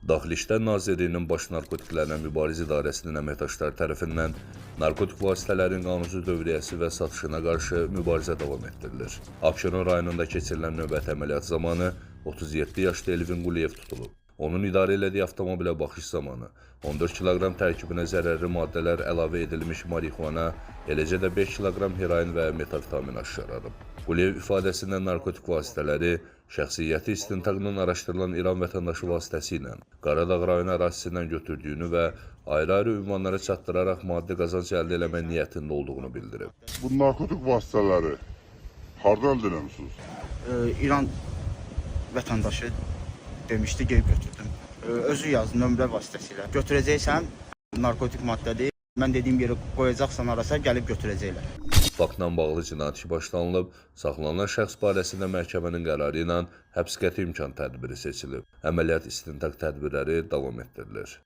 Daxili İşlər Nazirliyinin Baş Narkotiklərlə Mübarizə İdarəsinin əməkdaşları tərəfindən narkotik vasitələrin qanunsuz dövriyyəsi və satışına qarşı mübarizə davam etdirilir. Abşeron rayonunda keçirilən növbəti əməliyyat zamanı 37 yaşlı Elvin Quliyev tutulub. Onun idarə elədiyi avtomobilə baxış zamanı 14 kiloqram tərkibinə zərərli maddələr əlavə edilmiş marixuana, eləcə də 5 kiloqram heroin və metamfetamin aşkarlanıb. Quliyev ifadəsində narkotik vasitələri şəxsiyyəti istintaqdan araşdırılan İran vətəndaşı vasitəsilə Qaradağ rayonu ərazisindən götürdüyünü və ayrı-ayrı ünvanlara çatdıraraq maddi qazanc əldə eləmək niyyətində olduğunu bildirib. Bu narkotik vasitələri hardan əldə eləmisiniz? İran vətəndaşı demişdi, gelib götürdüm. Özü yazdı nömrə vasitəsilə. Götürəcəksən, narkotik maddədir. Mən dediyim yerə qoyacaqsan arasa, gəlib götürəcəklər. Faktla bağlı cinayət işi başlanılıb, saxlanılan şəxs barəsində məhkəmənin qərarı ilə həbs qəti imkan tədbiri seçilib. Əməliyyat istintaq tədbirləri davam etdirilir.